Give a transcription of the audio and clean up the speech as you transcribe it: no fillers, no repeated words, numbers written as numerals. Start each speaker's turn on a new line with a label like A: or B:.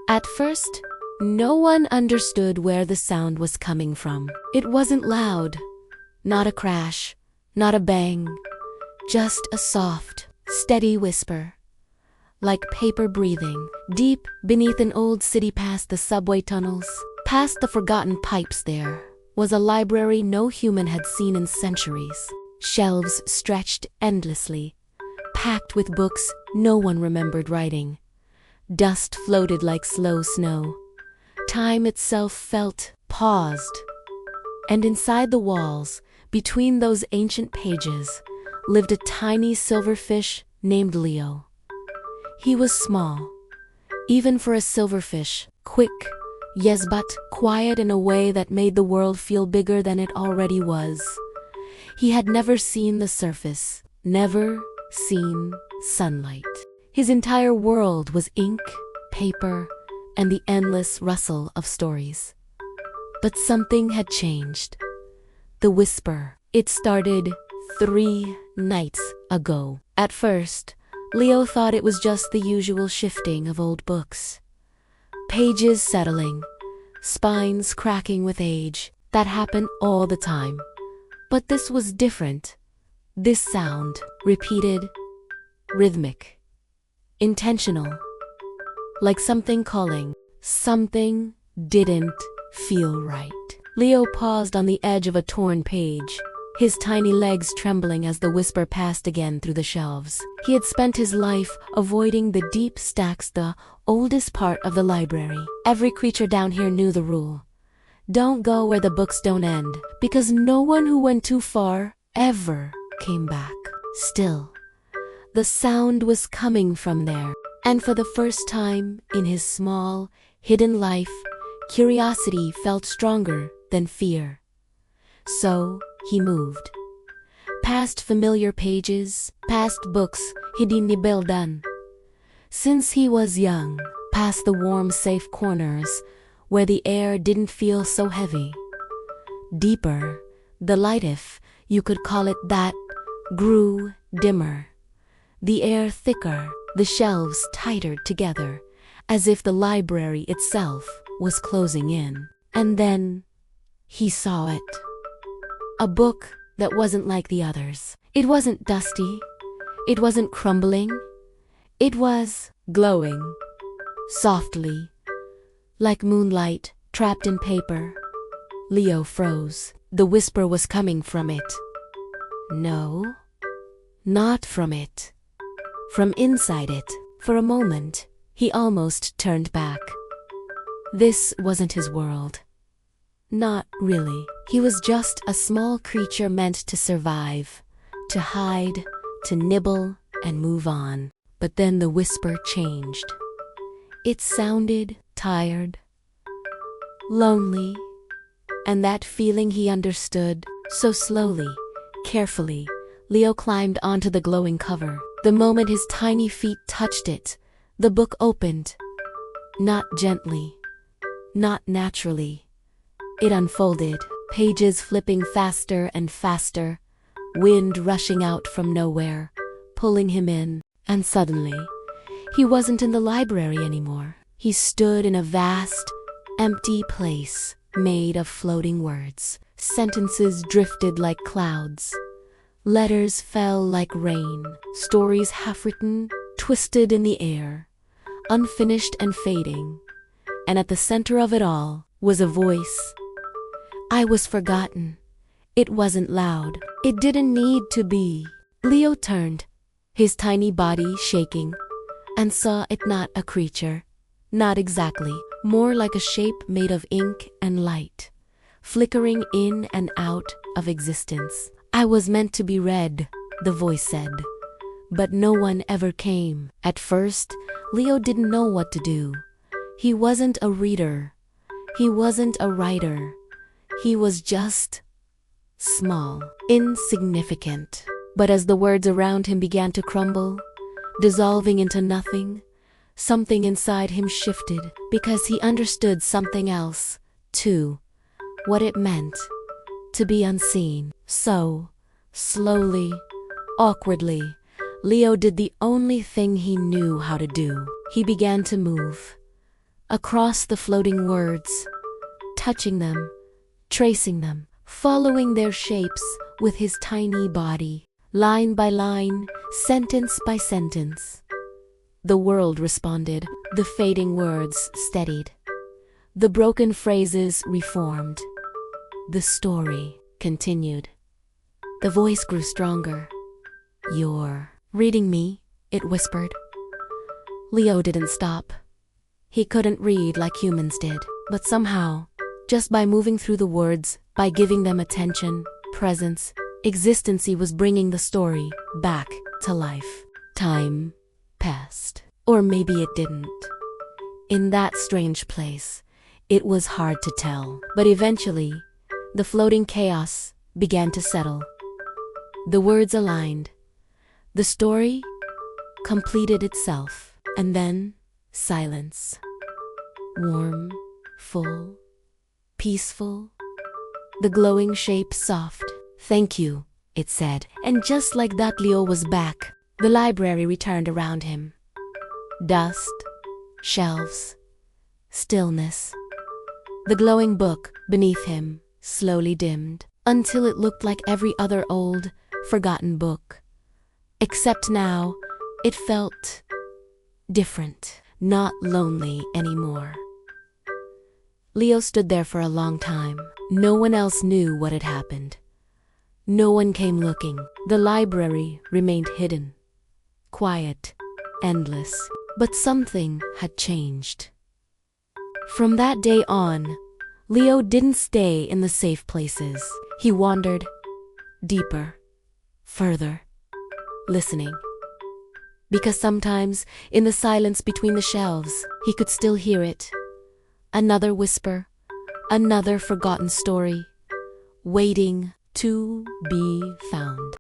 A: At first, no one understood where the sound was coming from. It wasn't loud, not a crash, not a bang, just a soft, steady whisper, like paper breathing, deep beneath an old city past the subway tunnels, past the forgotten pipes. There was a library no human had seen in centuries. Shelves stretched endlessly, packed with books no one remembered writing. Dust floated like slow snow. Time itself felt paused. And inside the walls, between those ancient pages, lived a tiny silverfish named Leo. He was small, even for a silverfish, quick, yes, but quiet in a way that made the world feel bigger than it already was. He had never seen the surface, never seen sunlight. His entire world was ink, paper, and the endless rustle of stories. But something had changed. The whisper. It started 3 nights ago. At first, Leo thought it was just the usual shifting of old books. Pages settling, spines cracking with age. That happened all the time. But this was different. This sound, repeated, rhythmic, intentional, like something calling. Something didn't feel right. Leo paused on the edge of a torn page, his tiny legs trembling as the whisper passed again through the shelves. He had spent his life avoiding the deep stacks, the oldest part of the library. Every creature down here knew the rule. Don't go where the books don't end, because no one who went too far ever came back. Still, the sound was coming from there, and for the first time in his small, hidden life, curiosity felt stronger than fear. So he moved. Past familiar pages, past books hindi nibildan. Since he was young, past the warm, safe corners where the air didn't feel so heavy. Deeper, the light, if you could call it that, grew dimmer. The air thicker, the shelves tighter together, as if the library itself was closing in. And then he saw it. A book that wasn't like the others. It wasn't dusty. It wasn't crumbling. It was glowing, softly, like moonlight trapped in paper. Leo froze. The whisper was coming from it. No, not from it. From inside it. For a moment, he almost turned back. This wasn't his world. Not really. He was just a small creature meant to survive, to hide, to nibble, and move on. But then the whisper changed. It sounded tired, lonely, and that feeling he understood. So slowly, carefully, Leo climbed onto the glowing cover. The moment his tiny feet touched it, the book opened. Not gently, not naturally. It unfolded, pages flipping faster and faster, wind rushing out from nowhere, pulling him in. And suddenly, he wasn't in the library anymore. He stood in a vast, empty place made of floating words. Sentences drifted like clouds. Letters fell like rain. Stories half-written, twisted in the air, unfinished and fading. And at the center of it all was a voice. I was forgotten. It wasn't loud. It didn't need to be. Leo turned, his tiny body shaking, and saw it not a creature. Not exactly. More like a shape made of ink and light, flickering in and out of existence. I was meant to be read, the voice said. But no one ever came. At first, Leo didn't know what to do. He wasn't a reader. He wasn't a writer. He was just small, insignificant. But as the words around him began to crumble, dissolving into nothing, something inside him shifted, because he understood something else, too. What it meant to be unseen. So, slowly, awkwardly, Leo did the only thing he knew how to do. He began to move. across the floating words, touching them, tracing them, following their shapes with his tiny body, line by line, sentence by sentence. The world responded, the fading words steadied, the broken phrases reformed. The story continued. The voice grew stronger. "You're reading me," it whispered. Leo didn't stop. He couldn't read like humans did, but somehow, just by moving through the words, by giving them attention, presence, existence, he was bringing the story back to life. Time passed. Or maybe it didn't. In that strange place, it was hard to tell. But eventually, the floating chaos began to settle. The words aligned. The story completed itself. And then, silence. Warm, full, peaceful. The glowing shape soft. "Thank you," it said. And just like that, Leo was back. The library returned around him. Dust, shelves, stillness. The glowing book beneath him slowly dimmed until it looked like every other old, forgotten book. Except now, it felt different, not lonely anymore. Leo stood there for a long time. No one else knew what had happened. No one came looking. The library remained hidden, quiet, endless. But something had changed. From that day on, Leo didn't stay in the safe places. He wandered deeper, further, listening. Because sometimes, in the silence between the shelves, he could still hear it. Another whisper, another forgotten story, waiting to be found.